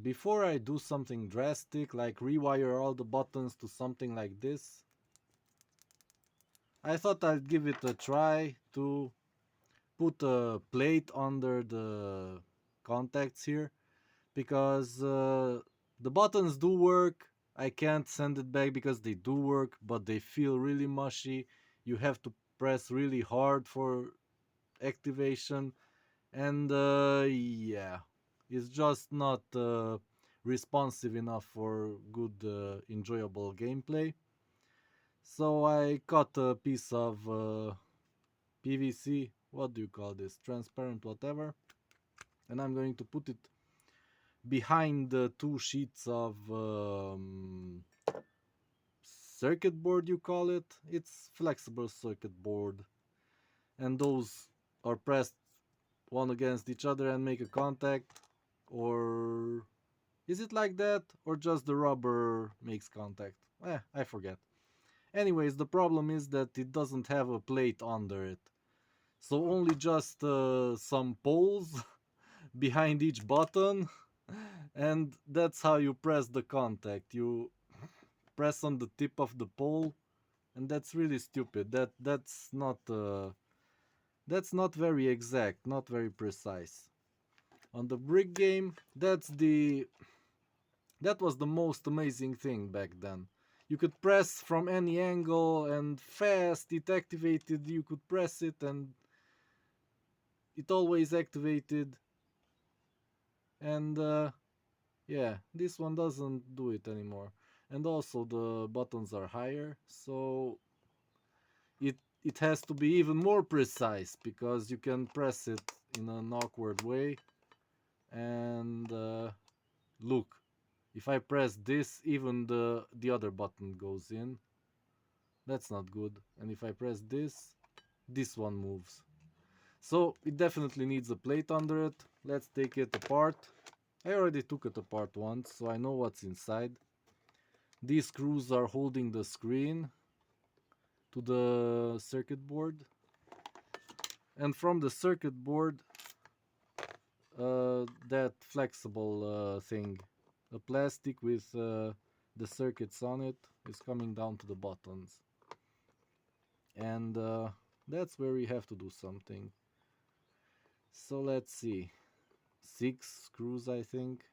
before I do something drastic like rewire all the buttons to something like this, I thought I'd give it a try to put a plate under the contacts here, because the buttons do work. I can't send it back because they do work, but they feel really mushy. You have to press really hard for activation, and yeah, it's just not responsive enough for good, enjoyable gameplay. So I cut a piece of PVC, what do you call this? Transparent, whatever, and I'm going to put it behind the two sheets of circuit board, you call it. It's flexible circuit board, and those are pressed one against each other and make a contact. Or is it like that, or just the rubber makes contact? I forget. Anyways, the problem is that it doesn't have a plate under it, so only just some poles behind each button, and that's how you press the contact. You press on the tip of the pole, and that's really stupid. That's not very exact, not very precise. On the brick game, that was the most amazing thing back then. You could press from any angle and fast it activated. You could press it and it always activated. And yeah, this one doesn't do it anymore. And also the buttons are higher, so it has to be even more precise because you can press it in an awkward way. And look, if I press this, even the other button goes in. That's not good. And if I press this one moves. So it definitely needs a plate under it. Let's take it apart. I already took it apart once, so I know what's inside. These screws are holding the screen to the circuit board. And from the circuit board, that flexible thing, a plastic with the circuits on it, is coming down to the buttons. And that's where we have to do something. So let's see. 6 screws, I think.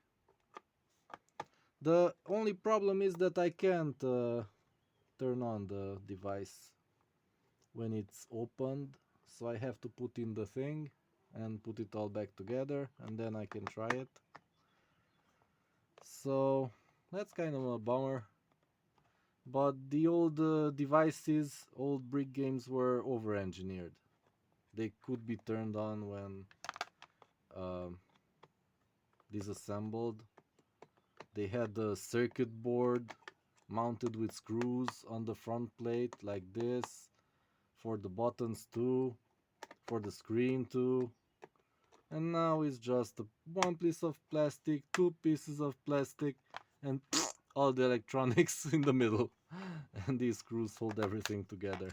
The only problem is that I can't turn on the device when it's opened, so I have to put in the thing and put it all back together, and then I can try it. So that's kind of a bummer. But the old devices, old brick games were over-engineered. They could be turned on when um, disassembled. They had the circuit board mounted with screws on the front plate like this, for the buttons too, for the screen too. And now it's just one piece of plastic, two pieces of plastic, and all the electronics in the middle. And these screws hold everything together.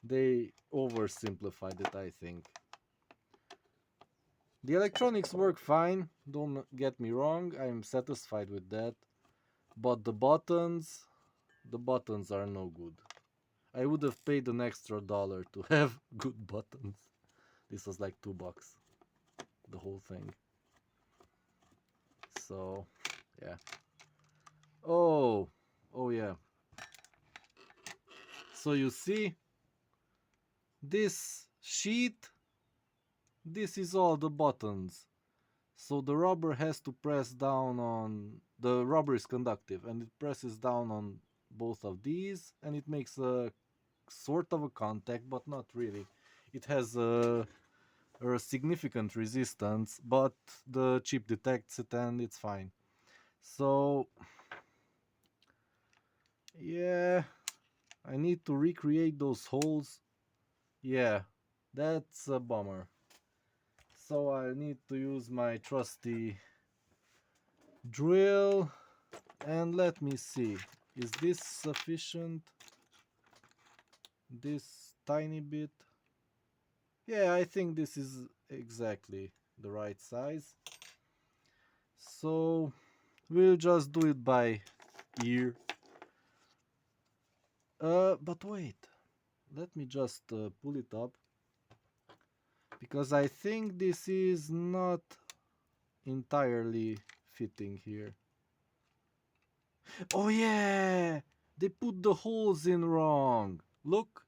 They oversimplified it, I think. The electronics work fine, don't get me wrong, I'm satisfied with that. But the buttons are no good. I would have paid an extra dollar to have good buttons. This was like $2, the whole thing. So, yeah. Oh, oh yeah. So you see, this sheet, this is all the buttons. So the rubber has to press down on, the rubber is conductive and it presses down on both of these and it makes a sort of a contact, but not really. It has a significant resistance, but the chip detects it and it's fine. So yeah, I need to recreate those holes. Yeah, that's a bummer. So I need to use my trusty drill, and let me see. Is this sufficient? This tiny bit? Yeah, I think this is exactly the right size. So we'll just do it by ear. But wait, let me just pull it up, because I think this is not entirely fitting here. Oh yeah, they put the holes in wrong. Look,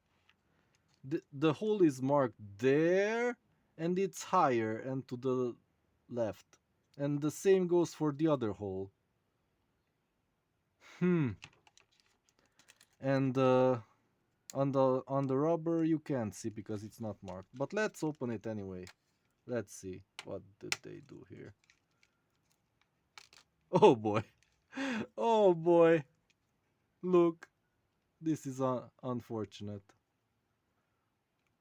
the hole is marked there, and it's higher and to the left, and the same goes for the other hole. And on the rubber you can't see because it's not marked, but let's open it anyway. Let's see what did they do here. Oh boy. Oh boy, look, this is unfortunate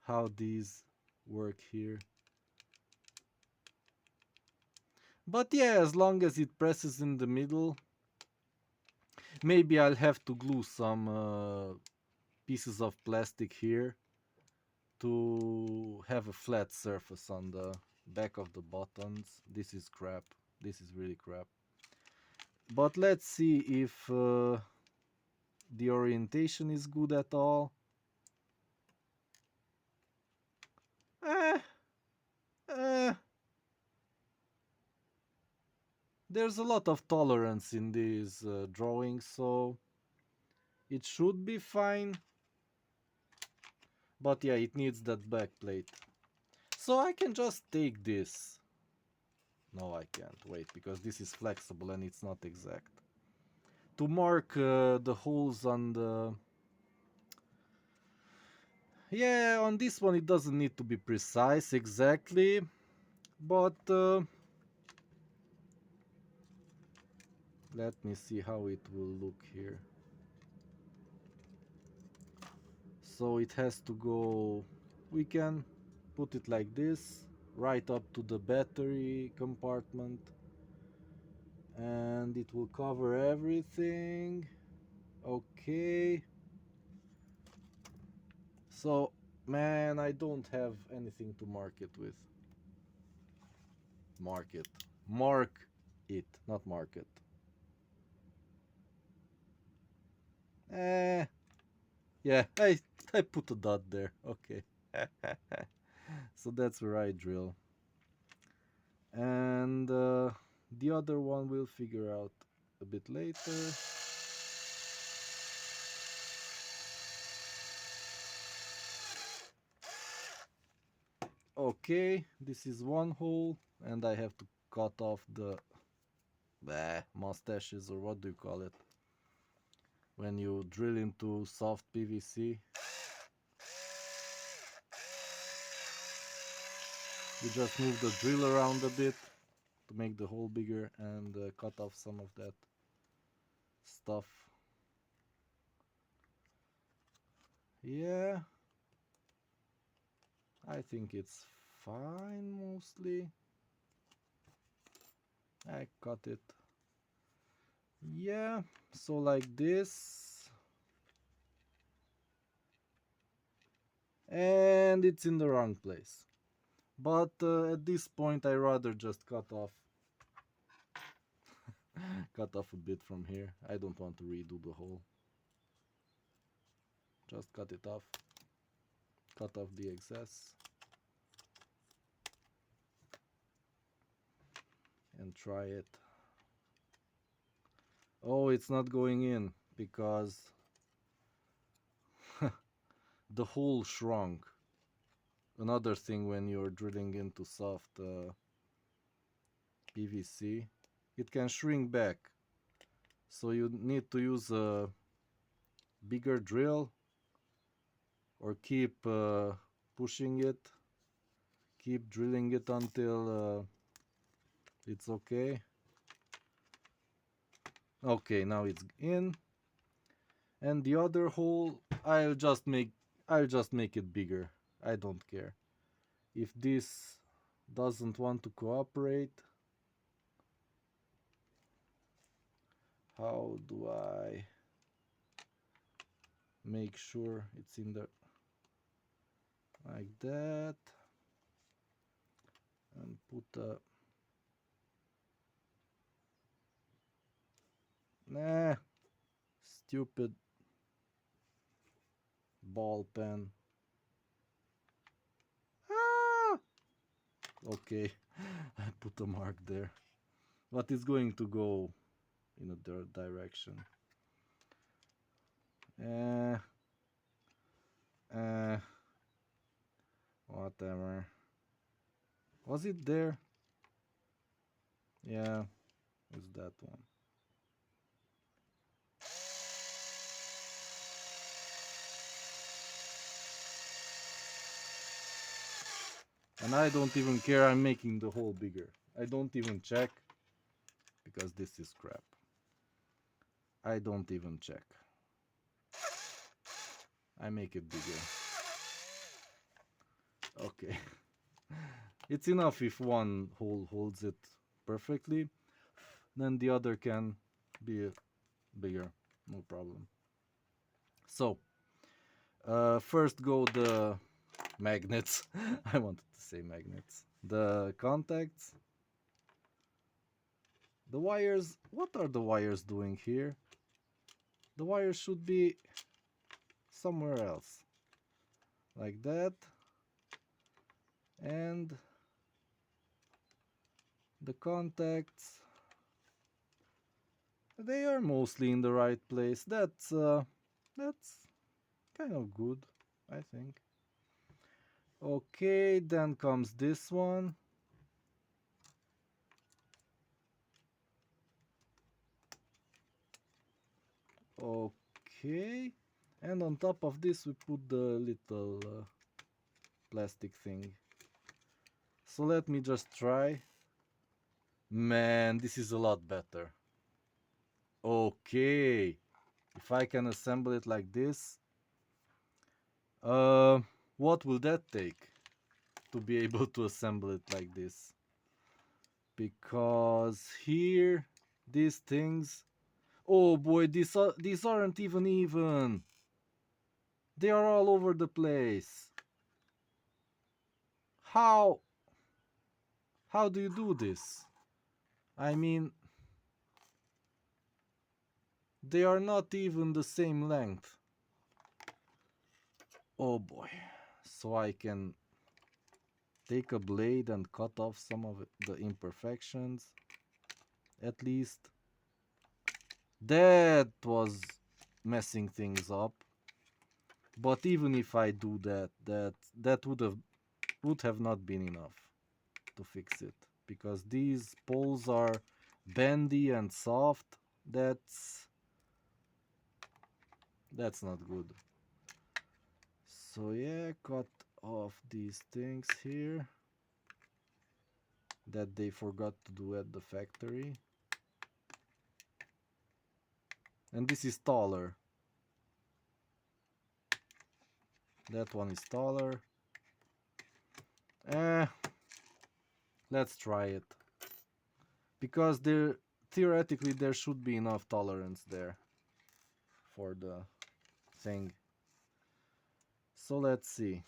how these work here. But yeah, as long as it presses in the middle. Maybe I'll have to glue some pieces of plastic here to have a flat surface on the back of the buttons. This is crap. This is really crap. But let's see if the orientation is good at all. Eh, eh. There's a lot of tolerance in these drawings, so it should be fine. But yeah, it needs that back plate. So I can just take this. No, I can't. Wait, because this is flexible and it's not exact. To mark the holes on the... Yeah, on this one it doesn't need to be precise exactly, but let me see how it will look here. So it has to go... We can put it like this, right up to the battery compartment, and it will cover everything. Okay. So, man, I don't have anything to mark it with. Mark it. Mark it, not market. Yeah, I put a dot there. Okay. So that's where I drill. And the other one we'll figure out a bit later. Okay, this is one hole, and I have to cut off the mustaches, or what do you call it? When you drill into soft PVC. You just move the drill around a bit to make the hole bigger and cut off some of that stuff. Yeah, I think it's fine mostly. I cut it. Yeah, so like this. And it's in the wrong place. But at this point I rather just cut off a bit from here. I don't want to redo the hole. Just cut it off. Cut off the excess. And try it. Oh, it's not going in because the hole shrunk. Another thing when you're drilling into soft PVC, it can shrink back. So you need to use a bigger drill or keep pushing it. Keep drilling it until it's okay. Okay, now it's in. And the other hole, I'll just make it bigger. I don't care. If this doesn't want to cooperate, how do I make sure it's in there like that, and put a Nah, stupid ball pen. Ah! Okay, I put a mark there. But it's going to go in a third direction. Whatever. Was it there? Yeah, it's that one. And I don't even care, I'm making the hole bigger. I don't even check, because this is crap. I don't even check. I make it bigger. Okay. It's enough if one hole holds it perfectly, then the other can be bigger, no problem. So, first go the magnets. I wanted to say magnets. The contacts. The wires, what are the wires doing here? The wires should be somewhere else. Like that. And the contacts, they are mostly in the right place. That's kind of good, I think. Okay, then comes this one. Okay, and on top of this we put the little plastic thing. So let me just try. Man, this is a lot better. Okay, if I can assemble it like this, what will that take to be able to assemble it like this? Because here, these things, oh boy, these aren't even. They are all over the place. How do you do this? I mean, they are not even the same length. Oh boy. So I can take a blade and cut off some of the imperfections. At least. That was messing things up. But even if I do that, that would have not been enough to fix it, because these poles are bendy and soft. That's not good. So yeah, cut off these things here that they forgot to do at the factory. And this is taller. That one is taller. Let's try it. Because theoretically there should be enough tolerance there for the thing. So let's see.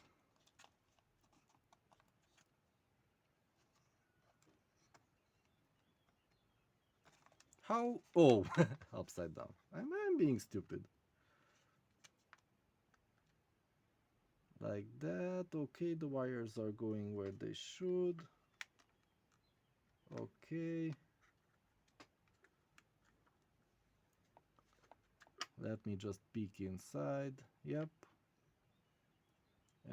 How? Oh, upside down. I'm being stupid. Like that. Okay, the wires are going where they should. Okay. Let me just peek inside. Yep.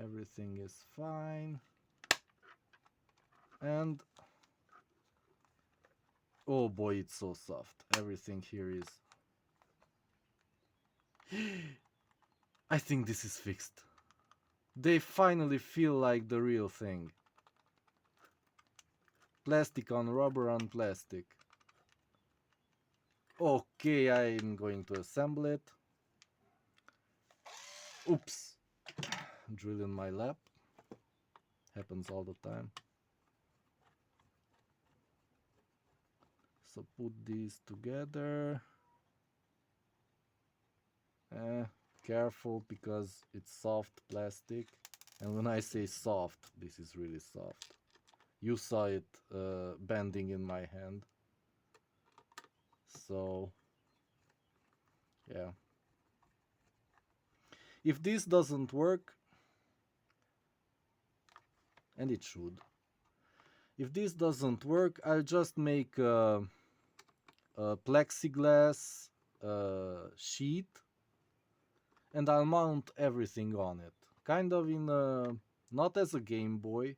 Everything is fine. And oh boy, it's so soft. Everything here is. I think this is fixed. They finally feel like the real thing. Plastic on rubber on plastic. Okay, I'm going to assemble it. Oops. Drill in my lap. Happens all the time. So put these together. Careful, because it's soft plastic. And when I say soft, this is really soft. You saw it bending in my hand. So Yeah. If this doesn't work, and it should, if this doesn't work, I'll just make a plexiglass sheet and I'll mount everything on it. Kind of in a, not as a Game Boy,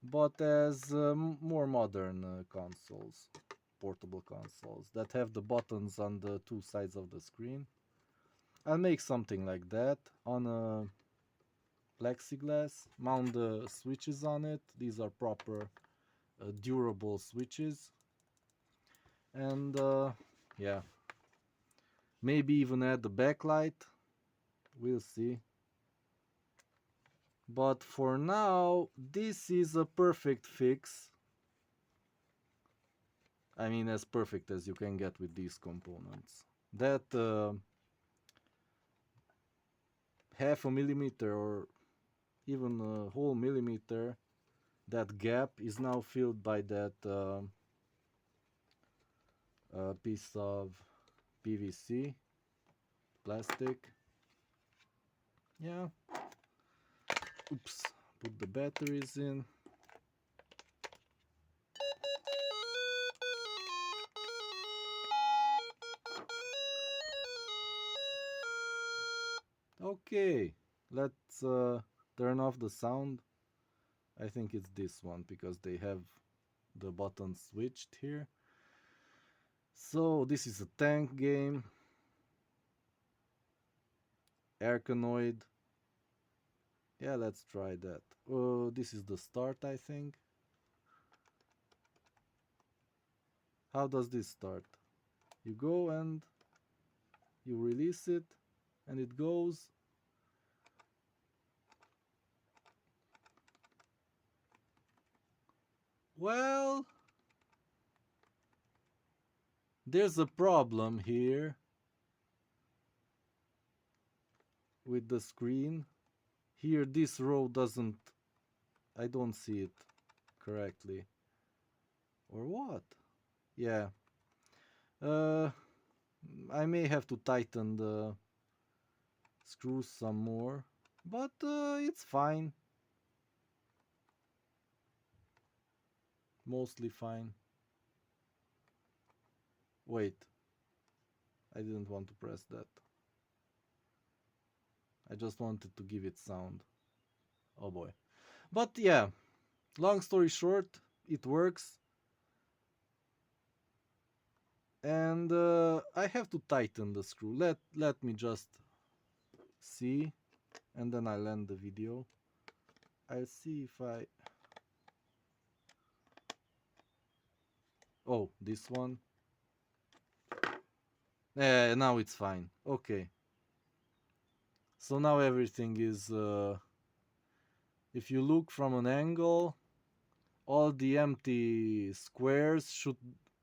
but as more modern consoles, portable consoles that have the buttons on the two sides of the screen. I'll make something like that on a plexiglass, mount the switches on it. These are proper durable switches. And yeah, maybe even add the backlight. We'll see. But for now, this is a perfect fix. I mean, as perfect as you can get with these components. That half a millimeter or even a whole millimeter, that gap is now filled by that piece of PVC plastic. Yeah. Oops. Put the batteries in. Okay. Let's turn off the sound. I think it's this one because they have the buttons switched here. So this is a tank game. Arkanoid. Yeah, let's try that. This is the start, I think. How does this start? You go and you release it and it goes. Well, there's a problem here with the screen. Here, this row doesn't, I don't see it correctly. Or what? Yeah. Uh, I may have to tighten the screws some more, but it's fine. Mostly fine. Wait. I didn't want to press that. I just wanted to give it sound. Oh boy. But yeah, long story short, it works. And I have to tighten the screw. Let me just see, and then I'll end the video. I'll see if I... Oh, this one. Now it's fine. Okay. So now everything is... if you look from an angle, all the empty squares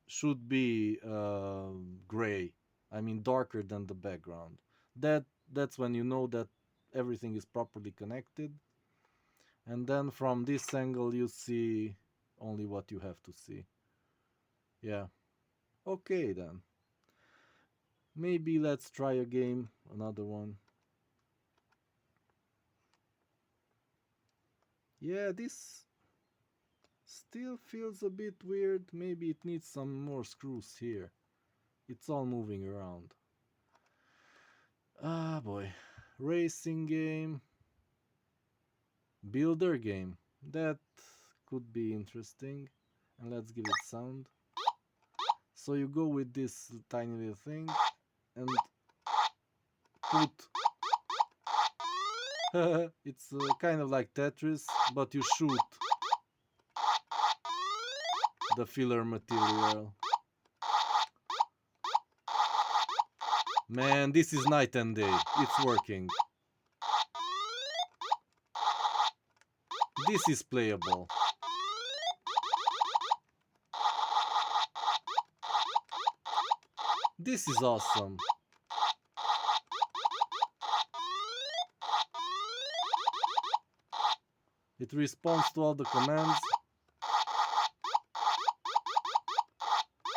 should be gray. I mean darker than the background. That's when you know that everything is properly connected. And then from this angle you see only what you have to see. Yeah. Okay then. Maybe let's try a game, another one. Yeah, this still feels a bit weird. Maybe it needs some more screws here. It's all moving around. Ah boy. Racing game. Builder game. That could be interesting. And let's give it sound. So you go with this tiny little thing and put... it's kind of like Tetris, but you shoot the filler material. Man, this is night and day. It's working. This is playable. This is awesome. It responds to all the commands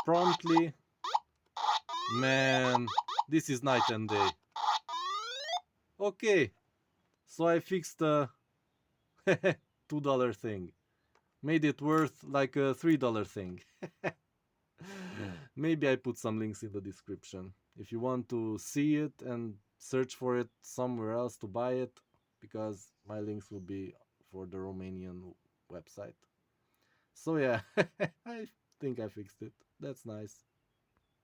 promptly. Man, This is night and day. Okay, so I fixed the $2 thing. Made it worth like a $3 thing. Maybe I put some links in the description if you want to see it and search for it somewhere else to buy it, because my links will be for the Romanian website. So yeah, I think I fixed it. That's nice.